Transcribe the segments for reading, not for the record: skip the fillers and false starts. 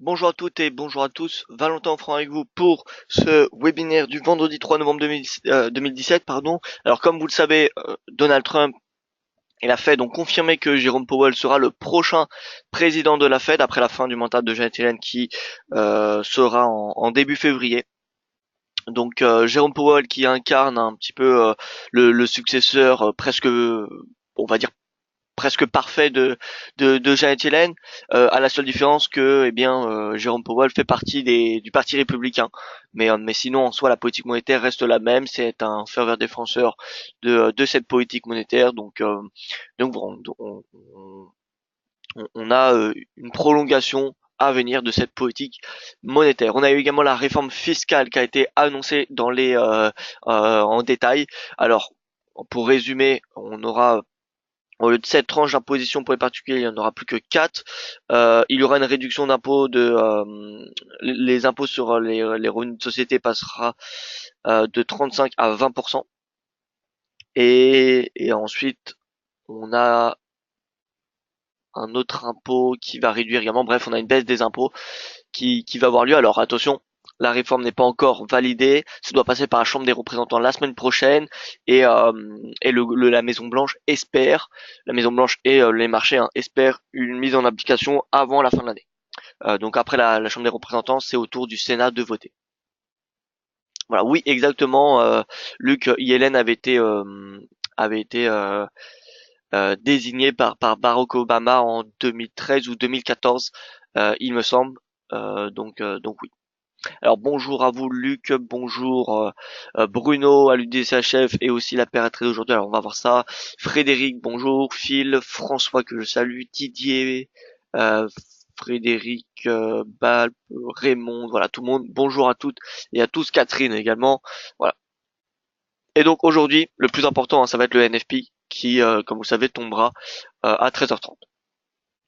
Bonjour à toutes et bonjour à tous, Valentin Franc avec vous pour ce webinaire du vendredi 3 novembre 2017. Alors comme vous le savez, Donald Trump et la Fed ont confirmé que Jérôme Powell sera le prochain président de la Fed après la fin du mandat de Janet Yellen qui sera en début février. Donc Jérôme Powell qui incarne un petit peu le successeur presque, on va dire presque parfait de Janet Yellen, à la seule différence que Jérôme Powell fait partie du parti républicain, mais sinon en soi la politique monétaire reste la même. C'est un fervent défenseur de cette politique monétaire. Donc bon, on a une prolongation à venir de cette politique monétaire. On a eu également la réforme fiscale qui a été annoncée en détail. Alors pour résumer, on aura, au lieu de 7 tranches d'imposition pour les particuliers, il n'y en aura plus que 4. Il y aura une réduction d'impôts les impôts sur les revenus de société passera de 35 à 20%. Et ensuite, on a un autre impôt qui va réduire également. Bref, on a une baisse des impôts qui va avoir lieu. Alors attention, la réforme n'est pas encore validée, ça doit passer par la Chambre des représentants la semaine prochaine et la Maison Blanche espère, la Maison Blanche et les marchés espèrent une mise en application avant la fin de l'année. Donc après la Chambre des représentants, c'est au tour du Sénat de voter. Voilà, oui exactement. Luc, Yellen avait été désigné par Barack Obama en 2013 ou 2014, il me semble. Donc oui. Alors bonjour à vous Luc, bonjour Bruno à l'UDCHF et aussi l'impératrice d'aujourd'hui. Alors on va voir ça. Frédéric, bonjour. Phil, François que je salue, Didier, euh, Frédéric, Balp, Raymond, voilà tout le monde. Bonjour à toutes et à tous. Catherine également. Voilà. Et donc aujourd'hui, le plus important, ça va être le NFP qui, comme vous savez, tombera à 13h30.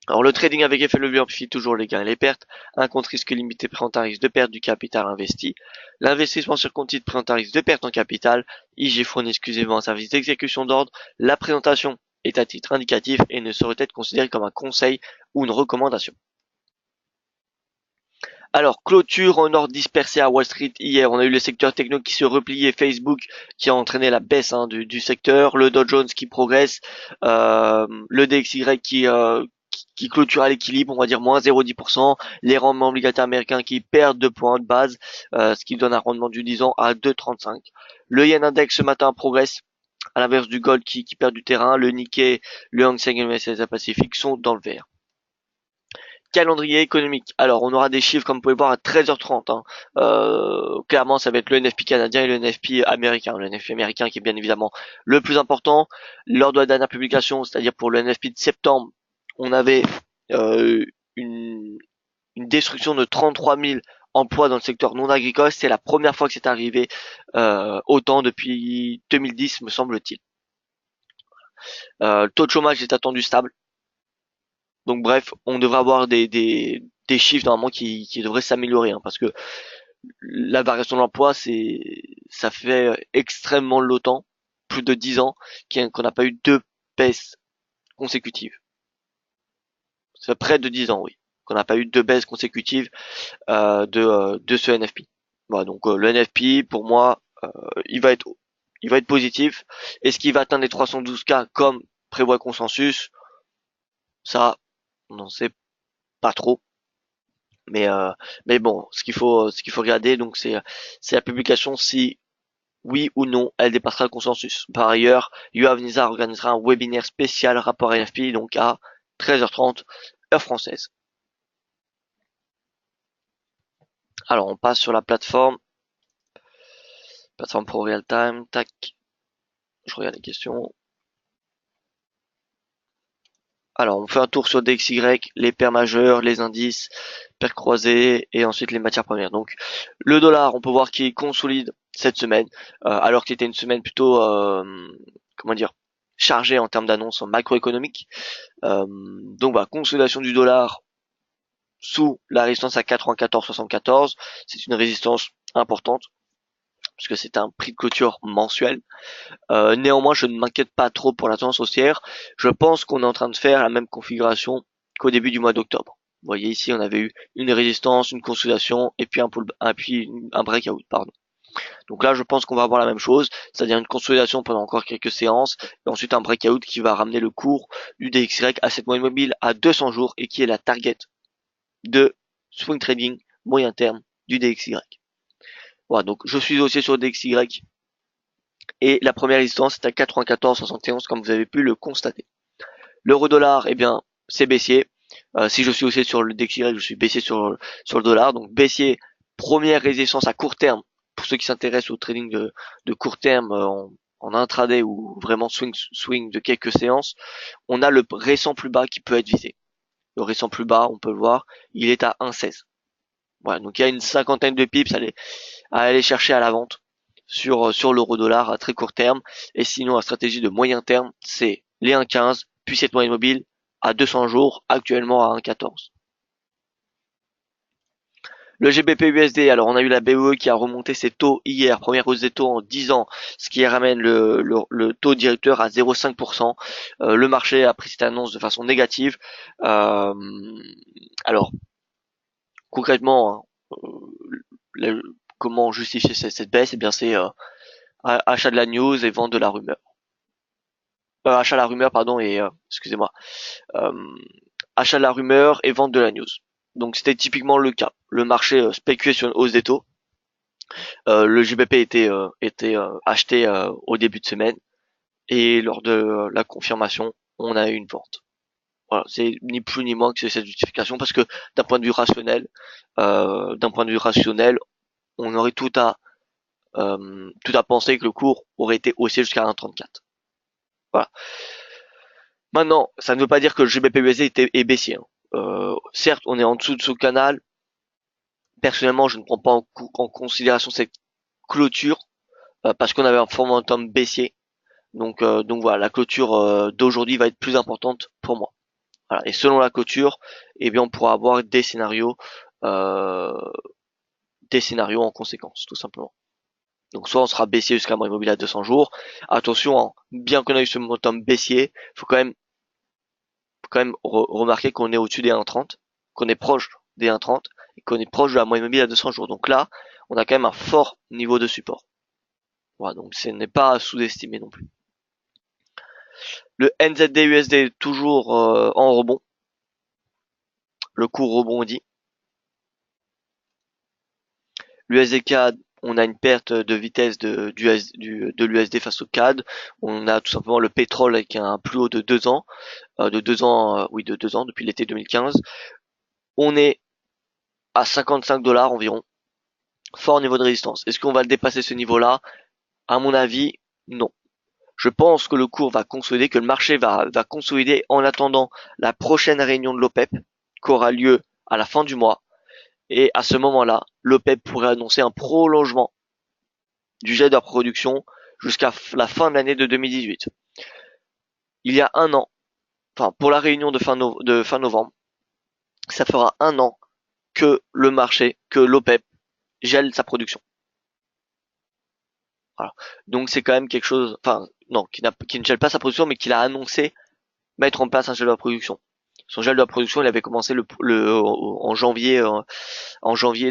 Alors le trading avec effet levier amplifie toujours les gains et les pertes. Un compte risque limité présente un risque de perte du capital investi. L'investissement sur compte titre présente un risque de perte en capital. IG fournit exclusivement un service d'exécution d'ordre. La présentation est à titre indicatif et ne saurait être considérée comme un conseil ou une recommandation. Alors, clôture en ordre dispersé à Wall Street hier. On a eu le secteur techno qui se repliait, Facebook qui a entraîné la baisse du secteur, le Dow Jones qui progresse, le DXY qui clôture à l'équilibre, on va dire moins 0,10%, les rendements obligataires américains qui perdent 2 points de base, ce qui donne un rendement du 10 ans à 2,35. Le yen index ce matin progresse, à l'inverse du gold qui perd du terrain. Le Nikkei, le Hang Seng et le MSCI Pacific sont dans le vert. Calendrier économique. Alors, on aura des chiffres, comme vous pouvez voir, à 13h30. Clairement, ça va être le NFP canadien et le NFP américain. Le NFP américain qui est bien évidemment le plus important. Lors de la dernière publication, c'est-à-dire pour le NFP de septembre, on avait euh, une, une destruction de 33 000 emplois dans le secteur non agricole. C'est la première fois que c'est arrivé autant depuis 2010, me semble-t-il. Le taux de chômage est attendu stable. Donc bref, on devrait avoir des chiffres normalement qui devraient s'améliorer, parce que la variation de l'emploi, ça fait extrêmement longtemps, plus de 10 ans, qu'on n'a pas eu deux baisses consécutives. Ça fait près de 10 ans, oui, qu'on n'a pas eu deux baisses consécutives de ce NFP. Voilà, donc le NFP, pour moi, il va être positif. Est-ce qu'il va atteindre les 312K comme prévoit le consensus? Ça, on n'en sait pas trop. Mais bon, ce qu'il faut regarder, donc c'est la publication, si oui ou non elle dépassera le consensus. Par ailleurs, Yoav Nizar organisera un webinaire spécial rapport NFP, donc à 13h30 heure française. Alors on passe sur la plateforme Pro Real Time. Tac, je regarde les questions. Alors, on fait un tour sur DXY, les paires majeures, les indices, paires croisées et ensuite les matières premières. Donc, le dollar, on peut voir qu'il consolide cette semaine, alors que c'était une semaine plutôt, comment dire, chargée en termes d'annonces macroéconomiques. Donc, voilà, consolidation du dollar sous la résistance à 94,74. C'est une résistance importante puisque c'est un prix de clôture mensuel. Néanmoins, je ne m'inquiète pas trop pour la tendance haussière. Je pense qu'on est en train de faire la même configuration qu'au début du mois d'octobre. Vous voyez ici, on avait eu une résistance, une consolidation et puis un breakout, pardon. Donc là, je pense qu'on va avoir la même chose, c'est-à-dire une consolidation pendant encore quelques séances, et ensuite un breakout qui va ramener le cours du DXY à cette moyenne mobile à 200 jours et qui est la target de swing trading moyen terme du DXY. Voilà, donc je suis aussi sur le DXY et la première résistance est à 94,71 comme vous avez pu le constater. L'euro dollar, eh bien, c'est baissier. Si je suis aussi sur le DXY, je suis baissier sur le dollar, donc baissier, première résistance à court terme pour ceux qui s'intéressent au trading de court terme en intraday ou vraiment swing de quelques séances, on a le récent plus bas qui peut être visé. Le récent plus bas, on peut le voir, il est à 1,16. Voilà, donc il y a une cinquantaine de pips à aller chercher à la vente sur l'euro dollar à très court terme. Et sinon, la stratégie de moyen terme, c'est les 1,15, puis cette moyenne mobile à 200 jours, actuellement à 1,14. Le GBP USD, alors on a eu la BOE qui a remonté ses taux hier, première hausse des taux en 10 ans, ce qui ramène le taux directeur à 0,5%. Le marché a pris cette annonce de façon négative. Euh, alors, concrètement, comment justifier cette baisse? Eh bien, c'est achat de la news et vente de la rumeur. Achat de la rumeur, pardon, et excusez-moi. Euh, Achat de la rumeur et vente de la news. Donc c'était typiquement le cas. Le marché spéculait sur une hausse des taux. Le GBP était acheté au début de semaine et lors de la confirmation, on a eu une vente. Voilà, c'est ni plus ni moins que cette justification parce que d'un point de vue rationnel, on aurait tout à penser que le cours aurait été haussé jusqu'à 1,34. Voilà. Maintenant, ça ne veut pas dire que le GBP-USD est baissier. Hein. Certes, on est en dessous de ce canal. Personnellement, je ne prends pas en considération cette clôture parce qu'on avait un fort momentum baissier. Donc voilà, la clôture d'aujourd'hui va être plus importante pour moi. Voilà. Et selon la clôture, eh bien, on pourra avoir euh, des scénarios en conséquence, tout simplement. Donc soit on sera baissier jusqu'à moyenne mobile à 200 jours. Attention, hein, bien qu'on ait eu ce momentum baissier, faut quand même remarquer qu'on est au-dessus des 1,30, qu'on est proche des 1,30 et qu'on est proche de la moyenne mobile à 200 jours. Donc là, on a quand même un fort niveau de support. Voilà, donc ce n'est pas à sous-estimer non plus. Le NZD-USD toujours en rebond. Le cours rebondit. L'USD CAD, on a une perte de vitesse de l'USD face au CAD. On a tout simplement le pétrole avec un plus haut de 2 ans, de 2 ans depuis l'été 2015. On est à 55 $ environ. Fort niveau de résistance. Est-ce qu'on va le dépasser ce niveau-là? À mon avis, non. Je pense que le cours va consolider, que le marché va consolider en attendant la prochaine réunion de l'OPEP qui aura lieu à la fin du mois. Et à ce moment-là, l'OPEP pourrait annoncer un prolongement du jet de la production jusqu'à la fin de l'année de 2018. Il y a un an, enfin pour la réunion de fin novembre, ça fera un an que le marché, que l'OPEP gèle sa production. Voilà. Donc c'est quand même quelque chose, enfin non, qui ne gèle pas sa production, mais qu'il a annoncé mettre en place un gel de la production. Son gel de la production, il avait commencé en janvier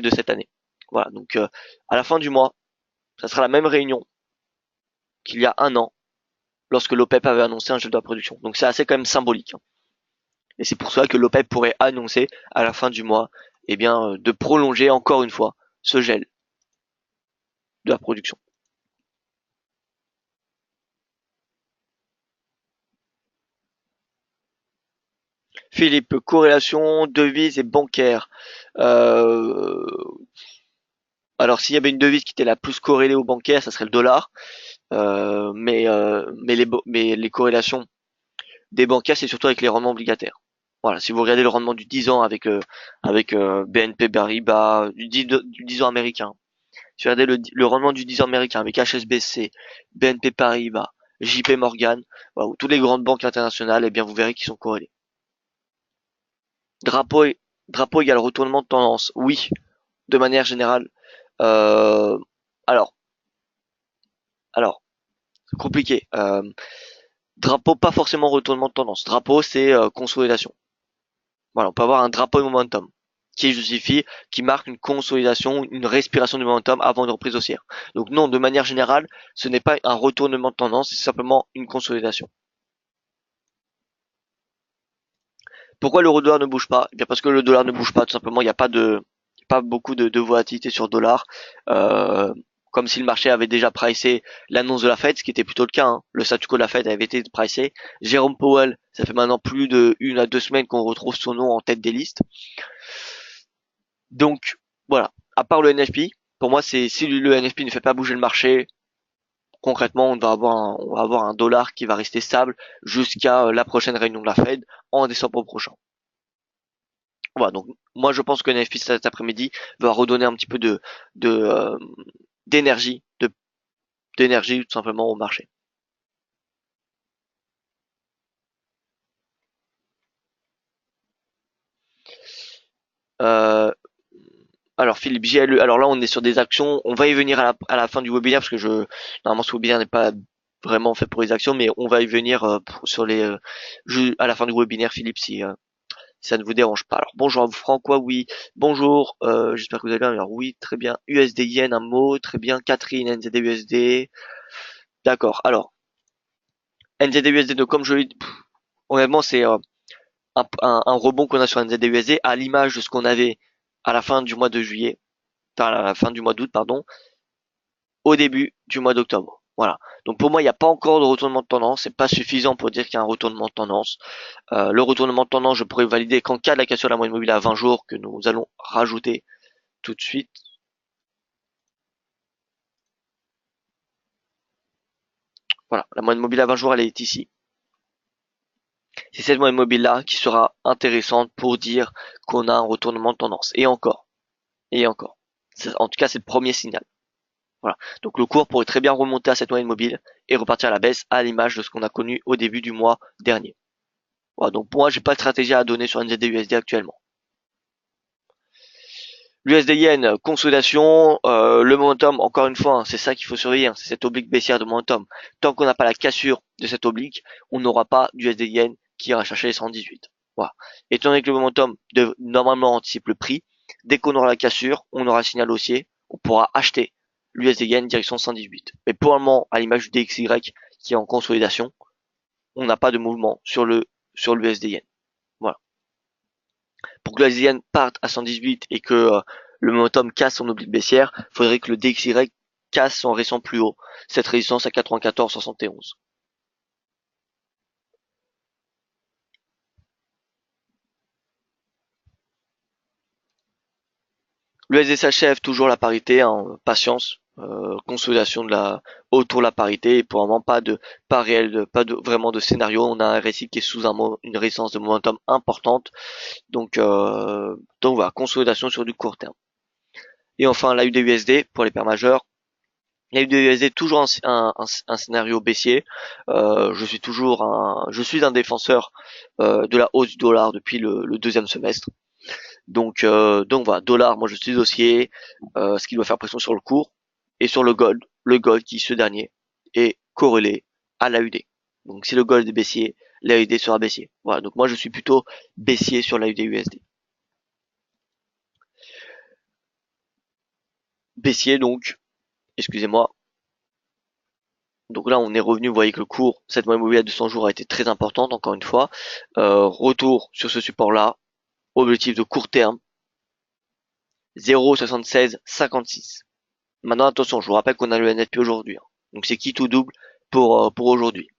de cette année. Voilà, donc à la fin du mois, ça sera la même réunion qu'il y a un an, lorsque l'OPEP avait annoncé un gel de la production. Donc c'est assez quand même symbolique. Hein. Et c'est pour cela que l'OPEP pourrait annoncer à la fin du mois, eh bien, de prolonger encore une fois ce gel de la production. Philippe, corrélation, devise et bancaire. Euh, alors s'il y avait une devise qui était la plus corrélée au bancaire, ça serait le dollar. Mais les corrélations des bancaires, c'est surtout avec les rendements obligataires. Voilà, si vous regardez le rendement du 10 ans avec BNP Paribas, du 10 ans américain, si vous regardez le rendement du 10 ans américain avec HSBC, BNP Paribas, JP Morgan, voilà, ou toutes les grandes banques internationales, eh bien vous verrez qu'ils sont corrélés. Drapeau, drapeau égale retournement de tendance, oui, de manière générale. Euh, alors, alors, c'est compliqué. Drapeau, pas forcément retournement de tendance. Drapeau, c'est consolidation. Voilà, on peut avoir un drapeau de momentum qui justifie, qui marque une consolidation, une respiration du momentum avant une reprise haussière. Donc non, de manière générale, ce n'est pas un retournement de tendance, c'est simplement une consolidation. Pourquoi l'euro-dollar ne bouge pas? Eh bien parce que le dollar ne bouge pas, tout simplement, il n'y a pas beaucoup de volatilité sur le dollar. Euh, Comme si le marché avait déjà pricé l'annonce de la Fed, ce qui était plutôt le cas, hein. Le statu quo de la Fed avait été pricé. Jérôme Powell, ça fait maintenant plus de 1 à 2 semaines qu'on retrouve son nom en tête des listes. Donc voilà, à part le NFP, pour moi c'est si le NFP ne fait pas bouger le marché, concrètement on va avoir un dollar qui va rester stable jusqu'à la prochaine réunion de la Fed en décembre prochain. Voilà, donc moi je pense que le NFP cet après-midi va redonner un petit peu de d'énergie, d'énergie tout simplement au marché. Euh, alors Philippe JLE, alors là on est sur des actions, on va y venir à la fin du webinaire parce que normalement ce webinaire n'est pas vraiment fait pour les actions, mais on va y venir sur les à la fin du webinaire Philippe si ça ne vous dérange pas. Alors bonjour à vous François, oui, bonjour, j'espère que vous allez bien. Alors oui, très bien. USD Yen, un mot, très bien. Catherine, NZD USD, d'accord. Alors NZD USD, donc comme je l'ai dit, honnêtement c'est un rebond qu'on a sur NZD USD à l'image de ce qu'on avait à la fin du mois de juillet, enfin à la fin du mois d'août, pardon, au début du mois d'octobre. Voilà. Donc pour moi, il n'y a pas encore de retournement de tendance. C'est pas suffisant pour dire qu'il y a un retournement de tendance. Le retournement de tendance, je pourrais le valider qu'en cas de la cassure de la moyenne mobile à 20 jours que nous allons rajouter tout de suite. Voilà. La moyenne mobile à 20 jours, elle est ici. C'est cette moyenne mobile là qui sera intéressante pour dire qu'on a un retournement de tendance. Et encore. Et encore. En tout cas, c'est le premier signal. Voilà. Donc le cours pourrait très bien remonter à cette moyenne mobile et repartir à la baisse à l'image de ce qu'on a connu au début du mois dernier. Voilà, donc pour moi, j'ai pas de stratégie à donner sur NZD USD actuellement. L'USD Yen, consolidation, le momentum, encore une fois, hein, c'est ça qu'il faut surveiller, hein, c'est cette oblique baissière de momentum. Tant qu'on n'a pas la cassure de cette oblique, on n'aura pas d'USD Yen qui ira chercher les 118. Voilà. Étant donné que le momentum normalement anticipe le prix, dès qu'on aura la cassure, on aura un signal haussier, on pourra acheter l'USD Yen direction 118. Mais pour le moment, à l'image du DXY qui est en consolidation, on n'a pas de mouvement sur l'USD Yen. Voilà. Pour que l'USD Yen parte à 118 et que le momentum casse son oblique baissière, il faudrait que le DXY casse son récent plus haut, cette résistance à 94,71. L'USD s'achève toujours la parité, hein, patience, consolidation autour de la parité et pour le moment pas réel, pas de vraiment de scénario. On a un RSI qui est sous une résistance de momentum importante, donc voilà, consolidation sur du court terme. Et enfin la USD pour les paires majeures. La USD toujours un scénario baissier. Je suis un défenseur de la hausse du dollar depuis le deuxième semestre. Donc voilà, dollar, moi je suis dossier, ce qui doit faire pression sur le cours et sur le gold qui ce dernier est corrélé à l'AUD. Donc si le gold est baissier, l'AUD sera baissier. Voilà, donc moi je suis plutôt baissier sur l'AUD USD. Baissier donc, excusez-moi. Donc là on est revenu, vous voyez que le cours, cette moyenne mobile à 200 jours a été très importante encore une fois. Retour sur ce support là, objectif de court terme, 0,7656. Maintenant, attention, je vous rappelle qu'on a le NFP aujourd'hui, hein. Donc c'est quitte ou double pour aujourd'hui.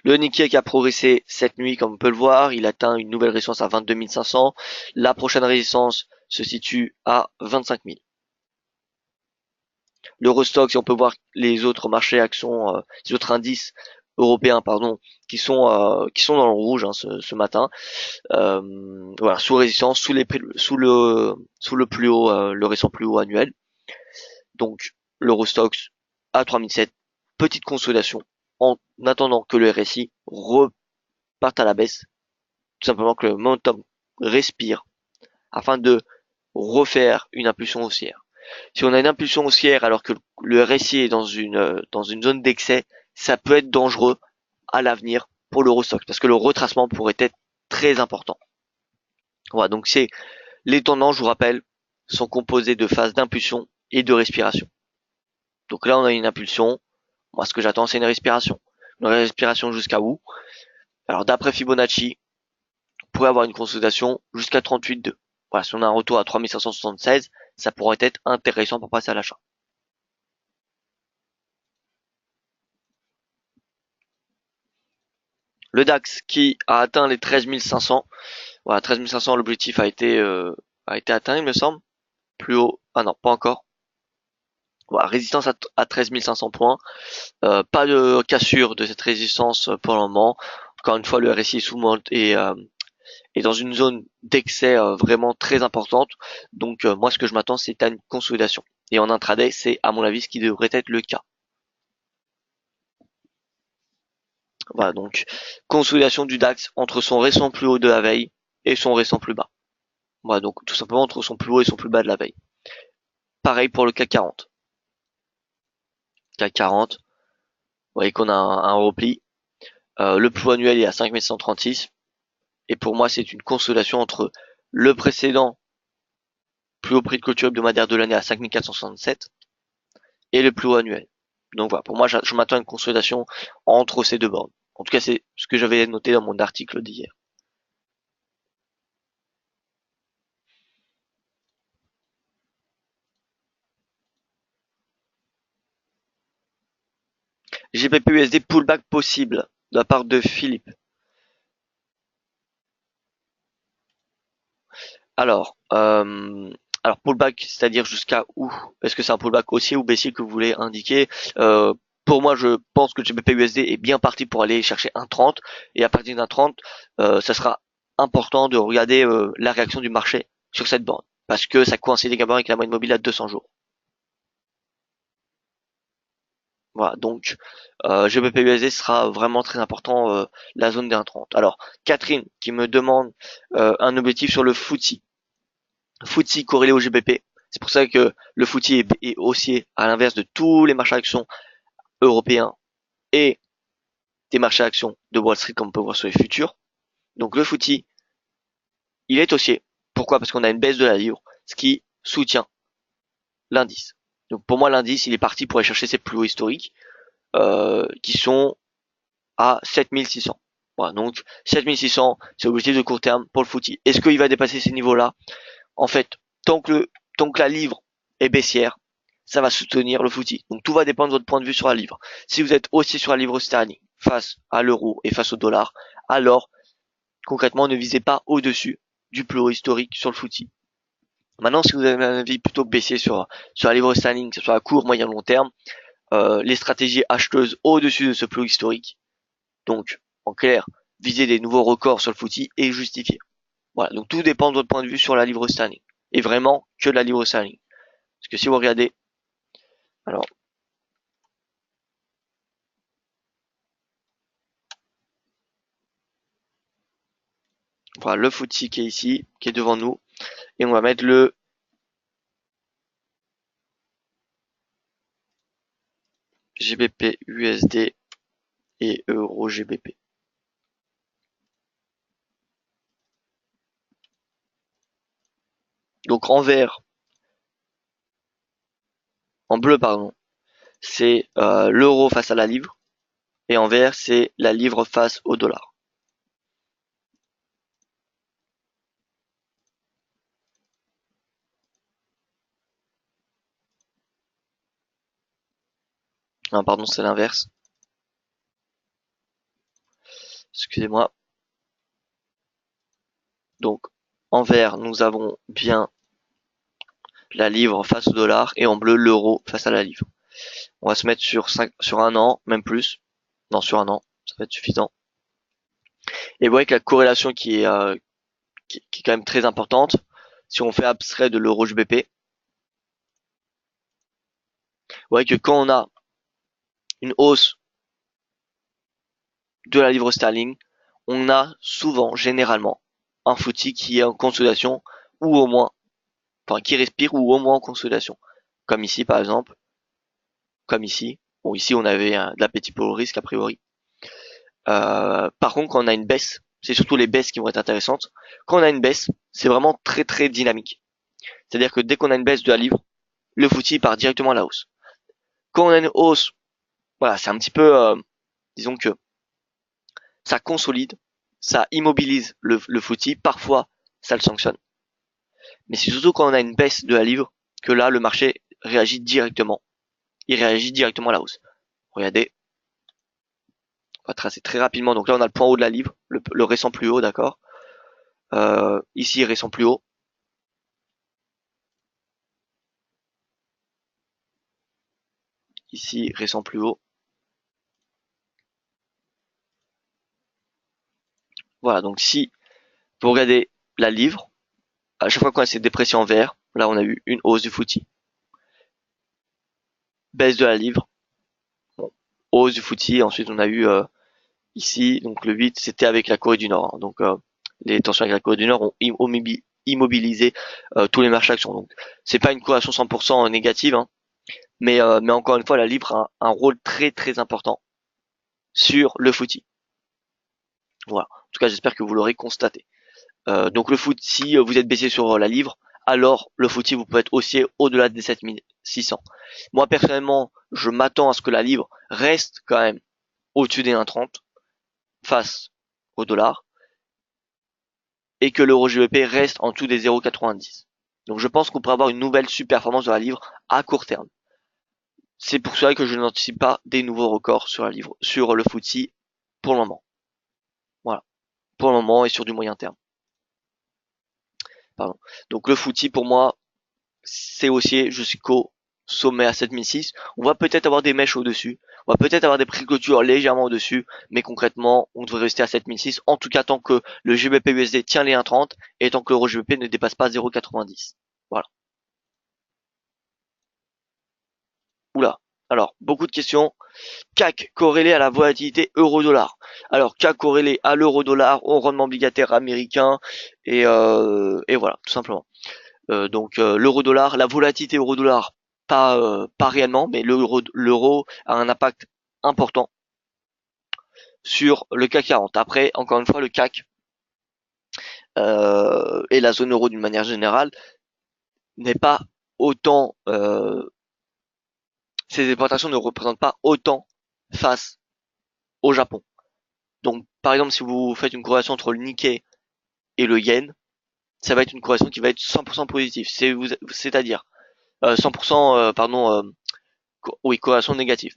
Le Nikkei qui a progressé cette nuit, comme on peut le voir, il atteint une nouvelle résistance à 22 500. La prochaine résistance se situe à 25 000. L'Eurostoxx, si on peut voir les autres marchés actions, les autres indices européens, pardon, qui sont dans le rouge, hein, ce matin. Voilà, sous résistance, sous le plus haut, le récent plus haut annuel. Donc l'Eurostoxx à 3007, petite consolidation en attendant que le RSI reparte à la baisse, tout simplement que le momentum respire afin de refaire une impulsion haussière. Si on a une impulsion haussière alors que le RSI est dans une zone d'excès, ça peut être dangereux à l'avenir pour l'Eurostoxx, parce que le retracement pourrait être très important. Voilà, donc c'est les tendances, je vous rappelle, sont composées de phases d'impulsion et de respiration. Donc là, on a une impulsion. Moi, ce que j'attends, c'est une respiration. Une respiration jusqu'à où? Alors, d'après Fibonacci, on pourrait avoir une consolidation jusqu'à 38,2. Voilà, si on a un retour à 3576, ça pourrait être intéressant pour passer à l'achat. Le DAX qui a atteint les 13 500. Voilà, 13 500, l'objectif a été atteint, il me semble. Plus haut. Ah non, pas encore. Voilà, résistance à 13 500 points. Pas de cassure de cette résistance pour le moment. Encore une fois, le RSI est dans une zone d'excès vraiment très importante. Donc moi, ce que je m'attends, c'est à une consolidation. Et en intraday, c'est à mon avis ce qui devrait être le cas. Voilà, donc consolidation du DAX entre son récent plus haut de la veille et son récent plus bas. Voilà, donc tout simplement entre son plus haut et son plus bas de la veille. Pareil pour le CAC 40. CAC 40, vous voyez qu'on a un repli. Le plus haut annuel est à 5136. Et pour moi, c'est une consolidation entre le précédent plus haut prix de clôture hebdomadaire de l'année à 5467 et le plus haut annuel. Donc voilà, pour moi, je m'attends à une consolidation entre ces deux bornes. En tout cas, c'est ce que j'avais noté dans mon article d'hier. GBP-USD pullback possible de la part de Philippe. Alors, pullback, c'est-à-dire jusqu'à où? Est-ce que c'est un pullback haussier ou baissier que vous voulez indiquer? Pour moi, je pense que GBP-USD est bien parti pour aller chercher un 30 et à partir d'un 30, ça sera important de regarder la réaction du marché sur cette borne parce que ça coïncide également avec la moyenne mobile à 200 jours. Voilà, donc GBP-USD sera vraiment très important la zone des 1,30. Alors, Catherine qui me demande un objectif sur le FTSE. FTSE corrélé au GBP. C'est pour ça que le FTSE est haussier à l'inverse de tous les marchés actions européens et des marchés actions de Wall Street comme on peut voir sur les futurs. Donc le FTSE, il est haussier. Pourquoi? Parce qu'on a une baisse de la livre, ce qui soutient l'indice. Donc pour moi l'indice, il est parti pour aller chercher ses plus hauts historiques qui sont à 7600. Voilà, donc 7600, c'est l'objectif de court terme pour le FTSE. Est-ce qu'il va dépasser ces niveaux-là? En fait, tant que la livre est baissière, ça va soutenir le FTSE. Donc tout va dépendre de votre point de vue sur la livre. Si vous êtes haussier sur la livre sterling face à l'euro et face au dollar, alors concrètement ne visez pas au-dessus du plus haut historique sur le FTSE. Maintenant, si vous avez un avis plutôt baissier sur la livre sterling, que ce soit à court, moyen, long terme, les stratégies acheteuses au-dessus de ce plus haut historique, donc en clair, viser des nouveaux records sur le FTSE est justifié. Voilà, donc tout dépend de votre point de vue sur la livre sterling. Et vraiment que de la livre sterling. Parce que si vous regardez, alors, voilà le FTSE qui est ici, qui est devant nous, et on va mettre le GBP USD et Euro GBP. Donc en vert, en bleu pardon, c'est l'euro face à la livre, et en vert c'est la livre face au dollar. Non, pardon, c'est l'inverse. Excusez-moi. Donc en vert, nous avons bien la livre face au dollar et en bleu l'euro face à la livre. On va se mettre sur un an, même plus. Non, sur un an, ça va être suffisant. Et vous voyez que la corrélation qui est quand même très importante, si on fait abstrait de l'euro GBP, vous voyez que quand on a une hausse de la livre sterling, on a souvent, généralement, un FTSE qui est en consolidation ou au moins, enfin qui respire ou au moins en consolidation. Comme ici par exemple, comme ici. Bon ici on avait de l'appétit pour le risque a priori. Par contre, quand on a une baisse, c'est surtout les baisses qui vont être intéressantes. Quand on a une baisse, c'est vraiment très très dynamique. C'est-à-dire que dès qu'on a une baisse de la livre, le footy part directement à la hausse. Quand on a une hausse, voilà, c'est un petit peu, disons que ça consolide, ça immobilise le footy, parfois ça le sanctionne. Mais c'est surtout quand on a une baisse de la livre que là, le marché réagit directement. Il réagit directement à la hausse. Regardez, on va tracer très rapidement. Donc là, on a le point haut de la livre, le récent plus haut, d'accord. Ici, récent plus haut. Ici, récent plus haut. Voilà, donc si vous regardez la livre, à chaque fois qu'on a cette dépression en vert, là on a eu une hausse du footy. Baisse de la livre, bon, hausse du footy, ensuite on a eu ici, donc le 8, c'était avec la Corée du Nord. Hein. Donc les tensions avec la Corée du Nord ont immobilisé tous les marchés actions. Donc c'est pas une corrélation 100% négative, hein, mais encore une fois, la livre a un rôle très très important sur le footy. Voilà. En tout cas, j'espère que vous l'aurez constaté. Donc le foot, si vous êtes baissé sur la livre, alors le footy vous pouvez être haussier au-delà des 7600. Moi personnellement, je m'attends à ce que la livre reste quand même au-dessus des 1,30 face au dollar et que l'euro GBP reste en dessous des 0,90. Donc je pense qu'on pourrait avoir une nouvelle super performance de la livre à court terme. C'est pour cela que je n'anticipe pas des nouveaux records sur la livre, sur le footy pour le moment. Voilà, pour le moment et sur du moyen terme. Pardon. Donc le footy pour moi, c'est haussier jusqu'au sommet à 7006. On va peut-être avoir des mèches au-dessus. On va peut-être avoir des prix de clôture légèrement au-dessus. Mais concrètement, on devrait rester à 7006. En tout cas, tant que le GBP USD tient les 1,30 et tant que l'euro GBP ne dépasse pas 0,90. Voilà. Oula. Alors, beaucoup de questions. CAC corrélé à la volatilité euro-dollar. Alors, CAC corrélé à l'euro-dollar, au rendement obligataire américain. Et voilà, tout simplement. Donc l'euro-dollar, la volatilité euro-dollar, pas réellement, mais l'euro a un impact important sur le CAC 40. Après, encore une fois, le CAC et la zone euro d'une manière générale n'est pas autant, ces exportations ne représentent pas autant face au Japon. Donc par exemple, si vous faites une corrélation entre le Nikkei et le yen, ça va être une corrélation qui va être 100% positive. C'est-à-dire 100%, oui, corrélation négative.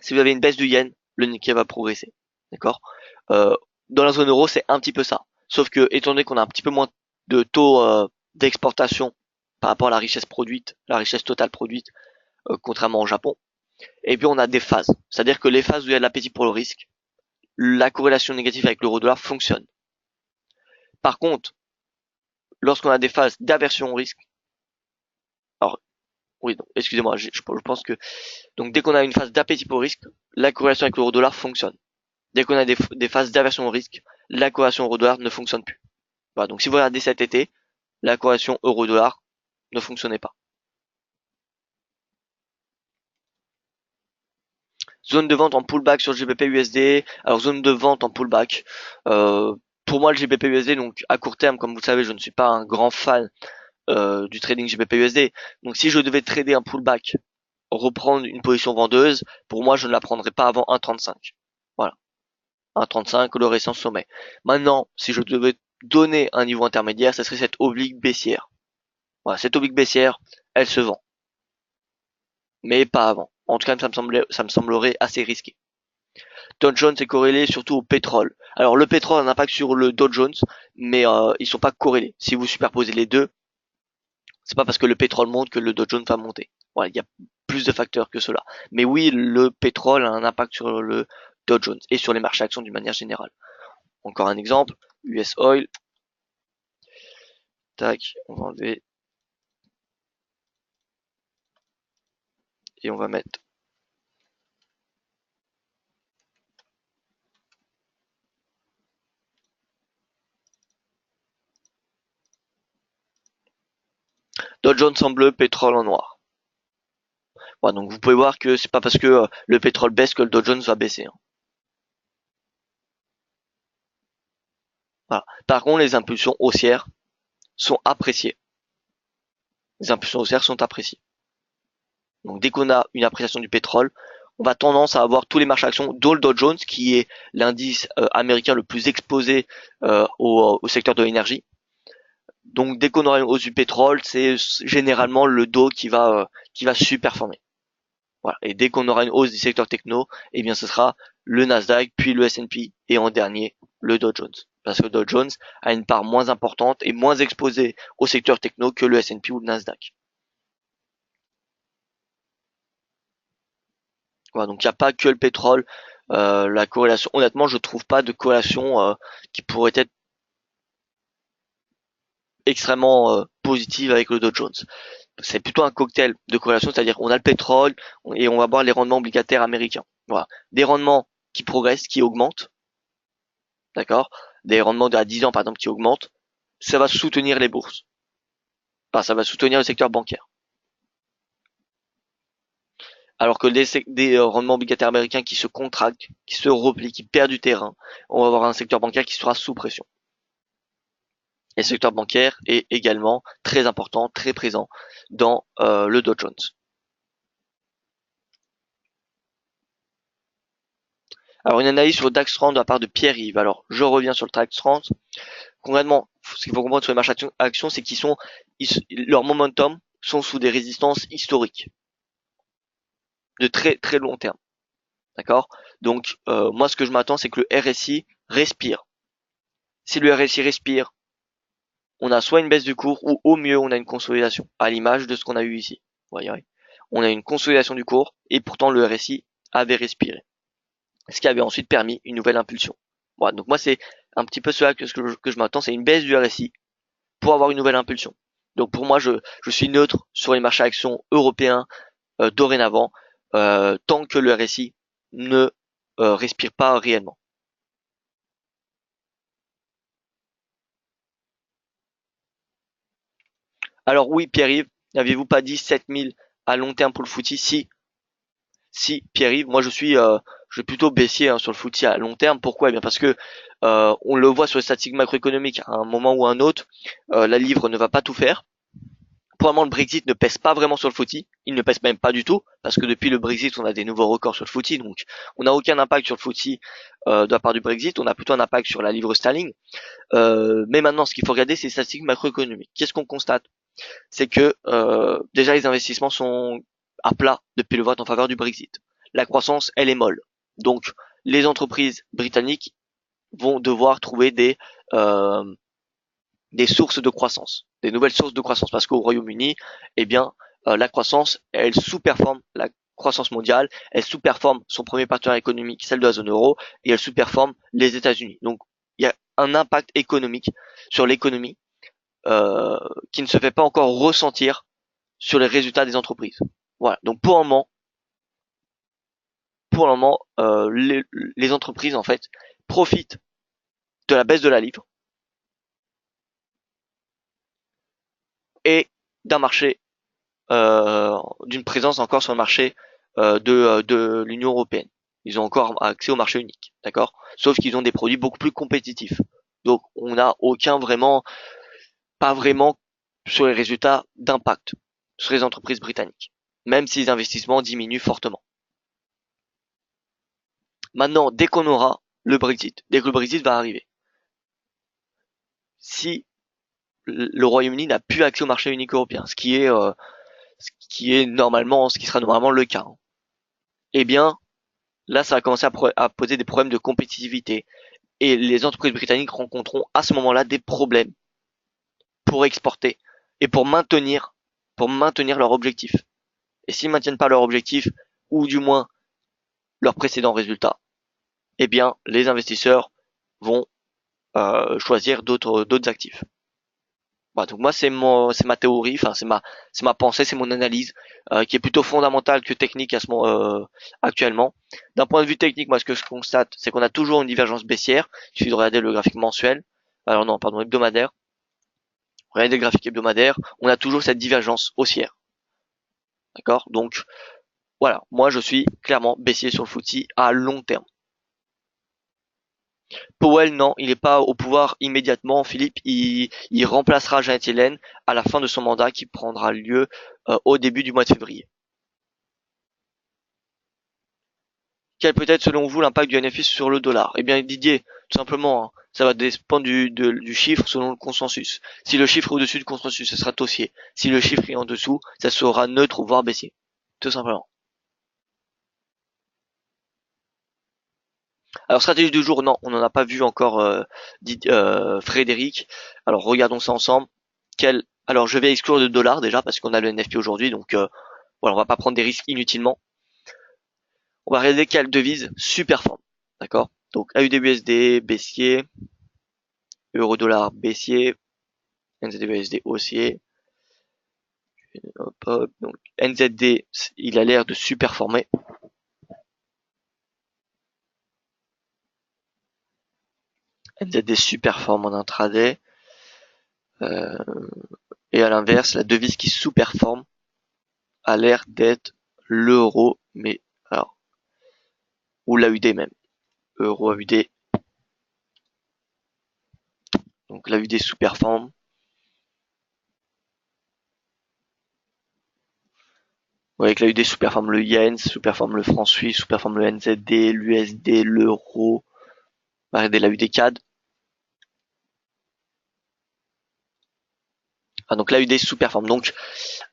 Si vous avez une baisse du yen, le Nikkei va progresser. D'accord. Dans la zone euro, c'est un petit peu ça. Sauf que, étant donné qu'on a un petit peu moins de taux d'exportation par rapport à la richesse produite, la richesse totale produite, contrairement au Japon, et puis on a des phases. C'est-à-dire que les phases où il y a de l'appétit pour le risque, la corrélation négative avec l'euro-dollar fonctionne. Par contre, lorsqu'on a des phases d'aversion au risque, alors oui, excusez-moi, je pense que donc dès qu'on a une phase d'appétit pour le risque, la corrélation avec l'euro-dollar fonctionne. Dès qu'on a des phases d'aversion au risque, la corrélation euro-dollar ne fonctionne plus. Voilà, donc si vous regardez cet été, la corrélation euro-dollar ne fonctionnait pas. Zone de vente en pullback sur le GBP USD. Alors zone de vente en pullback. Pour moi le GBP USD, donc à court terme, comme vous le savez, je ne suis pas un grand fan du trading GBP USD. Donc si je devais trader un pullback, reprendre une position vendeuse, pour moi je ne la prendrais pas avant 1,35. Voilà. 1,35, le récent sommet. Maintenant, si je devais donner un niveau intermédiaire, ça serait cette oblique baissière. Voilà, cette oblique baissière, elle se vend. Mais pas avant. En tout cas, ça me semblerait assez risqué. Dow Jones est corrélé surtout au pétrole. Alors le pétrole a un impact sur le Dow Jones, mais ils sont pas corrélés. Si vous superposez les deux, c'est pas parce que le pétrole monte que le Dow Jones va monter. Voilà, il y a plus de facteurs que cela. Mais oui, le pétrole a un impact sur le Dow Jones et sur les marchés actions d'une manière générale. Encore un exemple, US Oil. Tac, on va enlever. Et on va mettre Dow Jones en bleu, pétrole en noir. Voilà, donc vous pouvez voir que c'est pas parce que le pétrole baisse que le Dow Jones va baisser. Hein. Voilà. Par contre, les impulsions haussières sont appréciées. Les impulsions haussières sont appréciées. Donc dès qu'on a une appréciation du pétrole, on va tendance à avoir tous les marchés actions, dont le Dow Jones, qui est l'indice américain le plus exposé au secteur de l'énergie. Donc dès qu'on aura une hausse du pétrole, c'est généralement le Dow qui va surperformer. Voilà. Et dès qu'on aura une hausse du secteur techno, eh bien ce sera le Nasdaq, puis le S&P, et en dernier, le Dow Jones. Parce que le Dow Jones a une part moins importante et moins exposée au secteur techno que le S&P ou le Nasdaq. Voilà, donc il n'y a pas que le pétrole. La corrélation, honnêtement, je trouve pas de corrélation qui pourrait être extrêmement positive avec le Dow Jones. C'est plutôt un cocktail de corrélation, c'est-à-dire qu'on a le pétrole et on va voir les rendements obligataires américains. Voilà, des rendements qui progressent, qui augmentent, d'accord, des rendements à 10 ans par exemple qui augmentent, ça va soutenir les bourses. Enfin, ça va soutenir le secteur bancaire. Alors que des rendements obligataires américains qui se contractent, qui se replient, qui perdent du terrain, on va avoir un secteur bancaire qui sera sous pression. Et le secteur bancaire est également très important, très présent dans le Dow Jones. Alors une analyse sur le DAX 30 de la part de Pierre-Yves. Alors je reviens sur le DAX 30. Concrètement, ce qu'il faut comprendre sur les marchés actions, c'est leurs momentum sont sous des résistances historiques de très très long terme. D'accord. Donc moi ce que je m'attends, c'est que le RSI respire. Si le RSI respire, on a soit une baisse du cours ou au mieux on a une consolidation, à l'image de ce qu'on a eu ici. Vous voyez, on a une consolidation du cours et pourtant le RSI avait respiré, ce qui avait ensuite permis une nouvelle impulsion. Voilà, donc moi c'est un petit peu cela que je m'attends, c'est une baisse du RSI pour avoir une nouvelle impulsion. Donc pour moi je suis neutre sur les marchés actions européens dorénavant tant que le RSI ne respire pas réellement. Alors oui, Pierre-Yves, n'aviez-vous pas dit 7000 à long terme pour le footy? Si Pierre-Yves, moi je suis plutôt baissier sur le footy à long terme. Pourquoi? Eh bien parce que on le voit sur les statistiques macroéconomiques, à un moment ou à un autre, la livre ne va pas tout faire. Pour le moment, le Brexit ne pèse pas vraiment sur le footy. Il ne pèse même pas du tout, parce que depuis le Brexit, on a des nouveaux records sur le footy, donc on n'a aucun impact sur le footy de la part du Brexit. On a plutôt un impact sur la livre sterling. Mais maintenant, ce qu'il faut regarder, c'est les statistiques macroéconomiques. Qu'est-ce qu'on constate? C'est que déjà les investissements sont à plat depuis le vote en faveur du Brexit. La croissance, elle est molle. Donc les entreprises britanniques vont devoir trouver des sources de croissance, des nouvelles sources de croissance, parce qu'au Royaume-Uni, eh bien, la croissance, elle sous-performe la croissance mondiale, elle sous-performe son premier partenaire économique, celle de la zone euro, et elle sous-performe les États-Unis. Donc il y a un impact économique sur l'économie euh, qui ne se fait pas encore ressentir sur les résultats des entreprises. Voilà. Donc pour le moment, les entreprises en fait profitent de la baisse de la livre et d'un marché, d'une présence encore sur le marché de l'Union européenne. Ils ont encore accès au marché unique, d'accord? Sauf qu'ils ont des produits beaucoup plus compétitifs. Donc on n'a aucun vraiment, pas vraiment sur les résultats d'impact sur les entreprises britanniques, même si les investissements diminuent fortement. Maintenant, dès qu'on aura le Brexit, dès que le Brexit va arriver, si le Royaume-Uni n'a plus accès au marché unique européen, ce qui sera normalement le cas, hein, eh bien, là, ça va commencer à poser des problèmes de compétitivité et les entreprises britanniques rencontreront à ce moment-là des problèmes pour exporter et pour maintenir leur objectif. Et s'ils maintiennent pas leur objectif, ou du moins leurs précédents résultats, eh bien, les investisseurs vont choisir d'autres actifs. Voilà, donc moi c'est ma théorie, enfin c'est ma pensée, c'est mon analyse qui est plutôt fondamentale que technique actuellement. D'un point de vue technique, moi ce que je constate, c'est qu'on a toujours une divergence baissière. Il suffit de regarder le graphique mensuel. Alors non, pardon, hebdomadaire. Regardez le graphique hebdomadaire, on a toujours cette divergence haussière. D'accord? Donc voilà, moi je suis clairement baissier sur le FTSE à long terme. Powell, non, il n'est pas au pouvoir immédiatement. Philippe, il remplacera Janet Yellen à la fin de son mandat qui prendra lieu au début du mois de février. Quel peut être selon vous l'impact du NFI sur le dollar? Eh bien Didier, tout simplement, hein, ça va dépendre du chiffre selon le consensus. Si le chiffre est au-dessus du consensus, ce sera haussier. Si le chiffre est en dessous, ça sera neutre voire baissier. Tout simplement. Alors stratégie du jour, non, on n'en a pas vu encore Frédéric. Alors regardons ça ensemble. Alors je vais exclure le dollar déjà parce qu'on a le NFP aujourd'hui, donc voilà, on va pas prendre des risques inutilement. On va regarder quelle devise superforme, d'accord? Donc AUD-USD baissier, euro-dollar baissier, NZD-USD haussier. Hop, hop. Donc NZD, il a l'air de superformer. NZD superforme en intraday. Euh, et à l'inverse, la devise qui sous-performe a l'air d'être l'euro, mais alors, ou l'AUD même. Euro AUD. Donc l'AUD sous-performe. Vous voyez que l'AUD sous-performe le yen, sous-performe le franc suisse, sous-performe le NZD, l'USD, l'euro. On va regarder l'AUD CAD. Ah, donc l'AUD sous-performe. Donc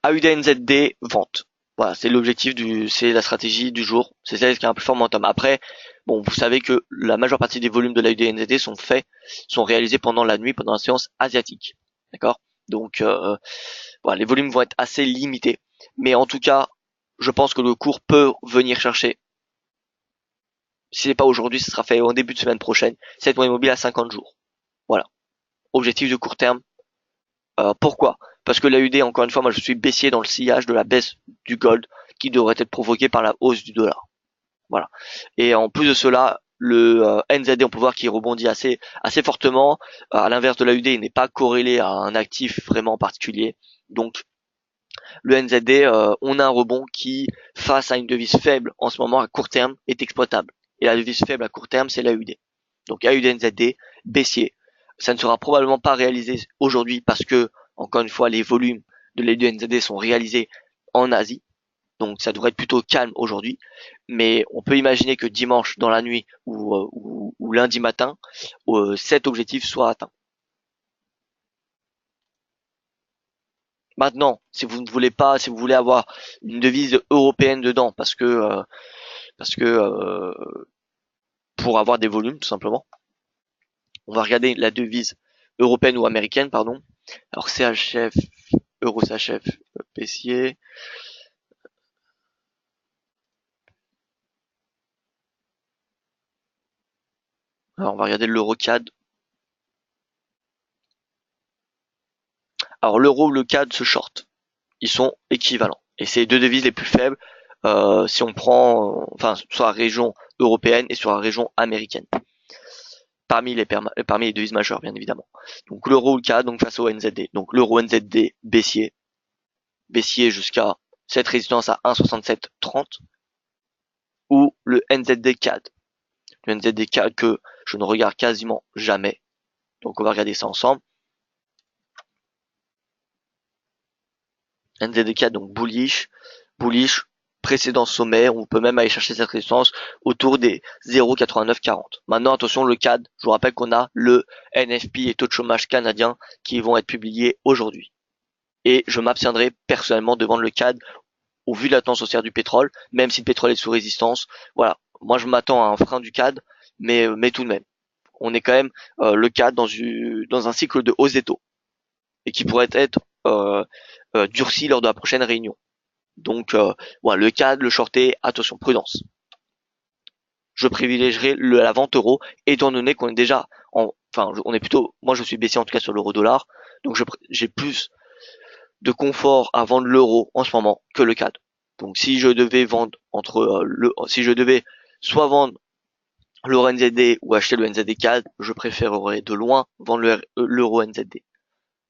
AUD NZD vente. Voilà, c'est l'objectif c'est la stratégie du jour. C'est celle qui a un plus fort momentum. Après, bon, vous savez que la majeure partie des volumes de l'AUD NZD sont réalisés pendant la nuit, pendant la séance asiatique. D'accord? Donc, voilà, les volumes vont être assez limités. Mais en tout cas, je pense que le cours peut venir chercher. Si c'est pas aujourd'hui, ce sera fait au début de semaine prochaine. Cette moyenne mobile à 50 jours. Voilà. Objectif de court terme. Pourquoi? Parce que l'AUD, encore une fois, moi je suis baissier dans le sillage de la baisse du gold qui devrait être provoquée par la hausse du dollar. Voilà. Et en plus de cela, le NZD, on peut voir qu'il rebondit assez fortement. À l'inverse de l'AUD, il n'est pas corrélé à un actif vraiment particulier. Donc le NZD, on a un rebond qui, face à une devise faible en ce moment à court terme, est exploitable. Et la devise faible à court terme, c'est l'AUD. Donc AUD NZD, baissier. Ça ne sera probablement pas réalisé aujourd'hui parce que, encore une fois, les volumes de l'AUD NZD sont réalisés en Asie. Donc ça devrait être plutôt calme aujourd'hui. Mais on peut imaginer que dimanche dans la nuit ou lundi matin, cet objectif soit atteint. Maintenant, si vous ne voulez pas, si vous voulez avoir une devise européenne dedans, parce que pour avoir des volumes tout simplement, on va regarder la devise européenne ou américaine, pardon. Alors CHF, Euro CHF, baissier. Alors on va regarder l'euro CAD. Alors l'euro ou le CAD se short. Ils sont équivalents. Et c'est les deux devises les plus faibles si on prend, enfin, sur la région européenne et sur la région américaine. Parmi les devises majeures, bien évidemment. Donc l'euro ou le CAD, donc face au NZD. Donc l'euro NZD baissier jusqu'à cette résistance à 1,6730 ou le NZD CAD. Le NZD CAD que je ne regarde quasiment jamais. Donc on va regarder ça ensemble. NZD CAD donc bullish, précédent sommet, on peut même aller chercher cette résistance autour des 0,8940. Maintenant attention, le CAD, je vous rappelle qu'on a le NFP et taux de chômage canadien qui vont être publiés aujourd'hui. Et je m'abstiendrai personnellement de vendre le CAD au vu de la tendance haussière du pétrole, même si le pétrole est sous résistance. Voilà, moi je m'attends à un frein du CAD, mais tout de même, on est quand même le CAD dans un cycle de hausse des taux et qui pourrait être durci lors de la prochaine réunion. Donc voilà, le CAD, le shorté, attention, prudence. Je privilégierai la vente euro, étant donné qu'on est déjà enfin on est plutôt, moi je suis baissé en tout cas sur l'euro dollar, donc j'ai plus de confort à vendre l'euro en ce moment que le CAD. Donc si je devais vendre si je devais soit vendre l'euro NZD ou acheter le NZD CAD, je préférerais de loin vendre l'euro NZD.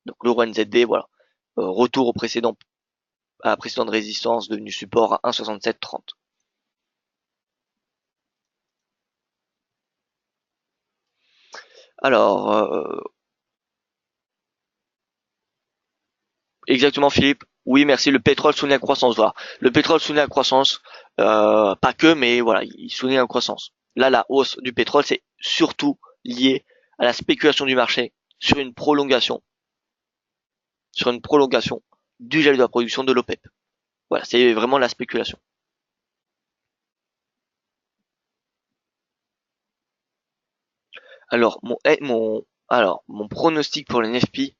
Donc l'euro NZD, voilà, retour à la précédente résistance devenu support à 1,6730. Alors, exactement Philippe. Oui, merci. Le pétrole soutenait la croissance. Voilà. Le pétrole soutenait la croissance. Pas que, mais voilà, il soutenait la croissance. Là, la hausse du pétrole, c'est surtout lié à la spéculation du marché sur une prolongation, sur une prolongation du gel de la production de l'OPEP. Voilà, c'est vraiment la spéculation. Alors, mon pronostic pour les NFP.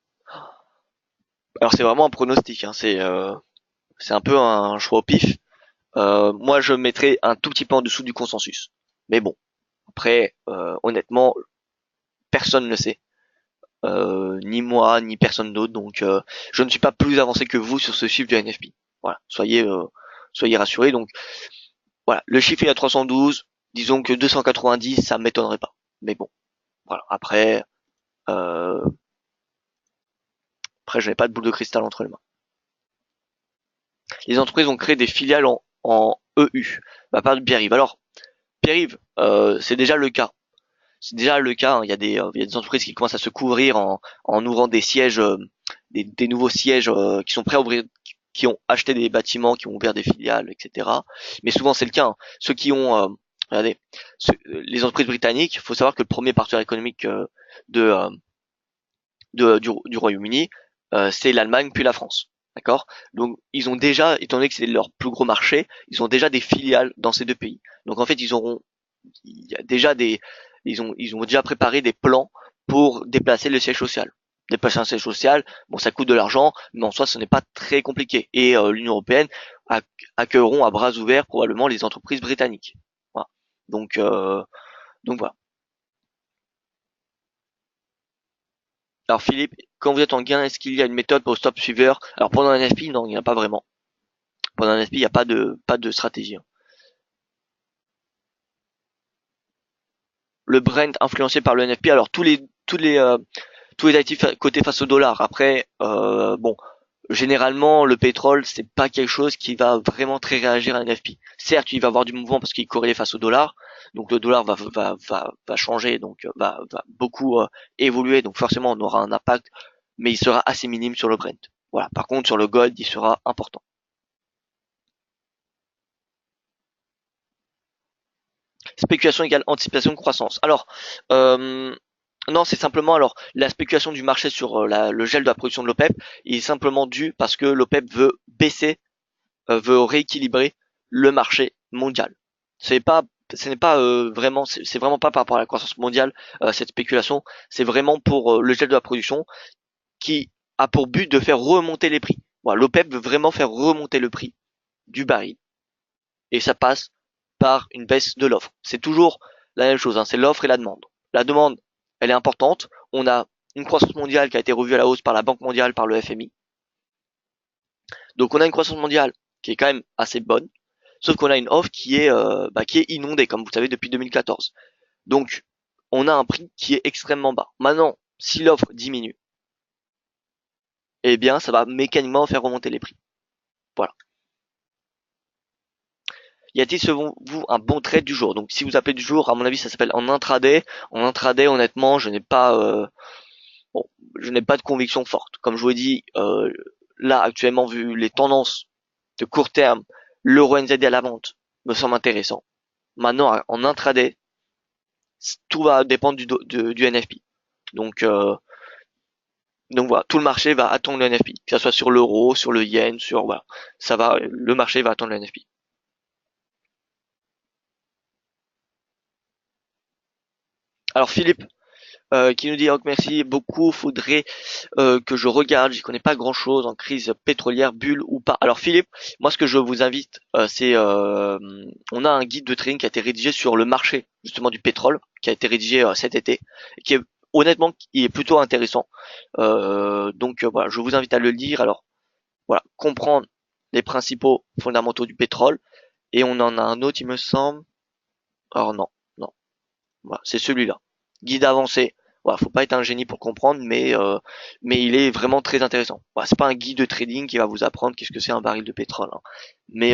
Alors, c'est vraiment un pronostic. Hein, c'est un peu un choix au pif. Moi, je mettrais un tout petit peu en dessous du consensus. Mais bon, après, honnêtement, personne ne le sait. Ni moi, ni personne d'autre. Donc, je ne suis pas plus avancé que vous sur ce chiffre du NFP. Voilà, soyez rassurés. Donc, voilà, le chiffre est à 312. Disons que 290, ça m'étonnerait pas. Mais bon, voilà. Euh, après, je n'ai pas de boule de cristal entre les mains. Les entreprises ont créé des filiales en EU. Bah, pas de Pierre-Yves. Alors, Pierre-Yves, c'est déjà le cas. C'est déjà le cas. Hein. Il y a des entreprises qui commencent à se couvrir en ouvrant des sièges, des nouveaux sièges qui sont prêts à ouvrir, qui ont acheté des bâtiments, qui ont ouvert des filiales, etc. Mais souvent c'est le cas. Hein. Ceux qui ont, regardez, les entreprises britanniques, il faut savoir que le premier partenaire économique de, euh, du Royaume-Uni, c'est l'Allemagne puis la France. D'accord. Donc ils ont déjà, étant donné que c'est leur plus gros marché, ils ont déjà des filiales dans ces deux pays. Donc en fait il y a déjà ils ont déjà préparé des plans pour déplacer le siège social. Déplacer un siège social, bon, ça coûte de l'argent, mais en soi, ce n'est pas très compliqué. Et l'Union européenne accueilleront à bras ouverts probablement les entreprises britanniques. Voilà. Donc, euh, donc voilà. Alors Philippe, quand vous êtes en gain, est-ce qu'il y a une méthode pour stop suiveur? Alors pendant un NFP, non, il n'y en a pas vraiment. Pendant un NFP, il n'y a pas de stratégie. Hein. Le Brent influencé par le NFP, alors tous les actifs cotés face au dollar. Après, bon, généralement, le pétrole, c'est pas quelque chose qui va vraiment très réagir à un NFP. Certes, il va avoir du mouvement parce qu'il est corrélé face au dollar, donc le dollar va changer, donc va beaucoup évoluer, donc forcément on aura un impact, mais il sera assez minime sur le Brent. Voilà. Par contre, sur le gold, il sera important. Spéculation égale anticipation de croissance. Alors, euh, non, c'est simplement alors la spéculation du marché sur le gel de la production de l'OPEP est simplement due parce que l'OPEP veut baisser, veut rééquilibrer le marché mondial. C'est pas, ce n'est pas vraiment, c'est vraiment pas par rapport à la croissance mondiale cette spéculation. C'est vraiment pour le gel de la production qui a pour but de faire remonter les prix. Voilà, l'OPEP veut vraiment faire remonter le prix du baril et ça passe par une baisse de l'offre. C'est toujours la même chose, hein, c'est l'offre et la demande. La demande, elle est importante. On a une croissance mondiale qui a été revue à la hausse par la Banque mondiale, par le FMI. Donc on a une croissance mondiale qui est quand même assez bonne, sauf qu'on a une offre qui est inondée, comme vous savez, depuis 2014. Donc on a un prix qui est extrêmement bas. Maintenant, si l'offre diminue, eh bien ça va mécaniquement faire remonter les prix. Voilà. Y a-t-il selon vous un bon trade du jour? Donc si vous appelez du jour, à mon avis ça s'appelle en intraday. En intraday, honnêtement, bon, je n'ai pas de conviction forte. Comme je vous ai dit, là actuellement vu les tendances de court terme, l'euro NZD à la vente me semble intéressant. Maintenant en intraday, tout va dépendre du NFP. Donc euh, donc voilà, tout le marché va attendre le NFP, que ce soit sur l'euro, sur le yen, sur voilà, le marché va attendre le NFP. Alors Philippe, qui nous dit oh, merci beaucoup, faudrait que je regarde, j'y connais pas grand chose en crise pétrolière, bulle ou pas. Alors Philippe, moi ce que je vous invite, on a un guide de trading qui a été rédigé sur le marché justement du pétrole, qui a été rédigé cet été, qui est honnêtement qui est plutôt intéressant. Voilà, je vous invite à le lire. Alors voilà, comprendre les principaux fondamentaux du pétrole. Et on en a un autre, il me semble. Alors non, non. Voilà, c'est celui-là. Guide avancé. Voilà, faut pas être un génie pour comprendre, mais il est vraiment très intéressant. Voilà, c'est pas un guide de trading qui va vous apprendre qu'est-ce que c'est un baril de pétrole, hein. Mais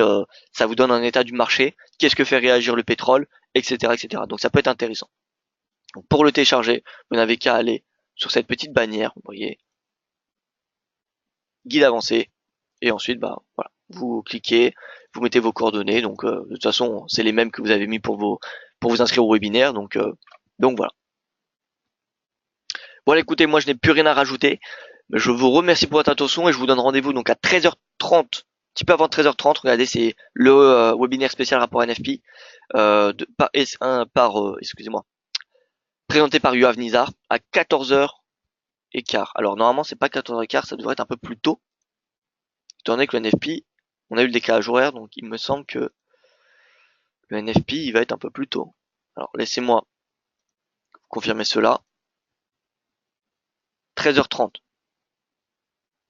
ça vous donne un état du marché, qu'est-ce que fait réagir le pétrole, etc., etc. Donc ça peut être intéressant. Donc, pour le télécharger, vous n'avez qu'à aller sur cette petite bannière, vous voyez, guide avancé, et ensuite, bah voilà, vous cliquez, vous mettez vos coordonnées. Donc de toute façon, c'est les mêmes que vous avez mis pour vous inscrire au webinaire. Donc voilà. Voilà, écoutez, moi je n'ai plus rien à rajouter. Je vous remercie pour votre attention et je vous donne rendez-vous donc à 13h30, un petit peu avant 13h30. Regardez, c'est le webinaire spécial rapport NFP excusez-moi, présenté par Yoav Nizar à 14h15. Alors normalement c'est pas 14h15, ça devrait être un peu plus tôt, étant donné que le NFP, on a eu le décalage horaire, donc il me semble que le NFP il va être un peu plus tôt. Alors laissez-moi confirmer cela. 13h30.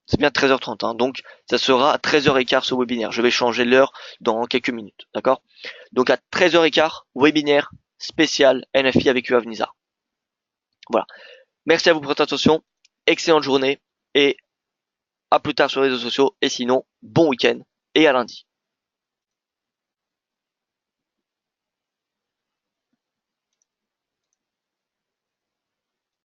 C'est bien 13h30, hein. Donc ça sera à 13h15 ce webinaire. Je vais changer l'heure dans quelques minutes, d'accord? Donc à 13h15, webinaire spécial NFI avec Yoav Nizar. Voilà. Merci à vous pour votre attention. Excellente journée et à plus tard sur les réseaux sociaux. Et sinon, bon week-end et à lundi.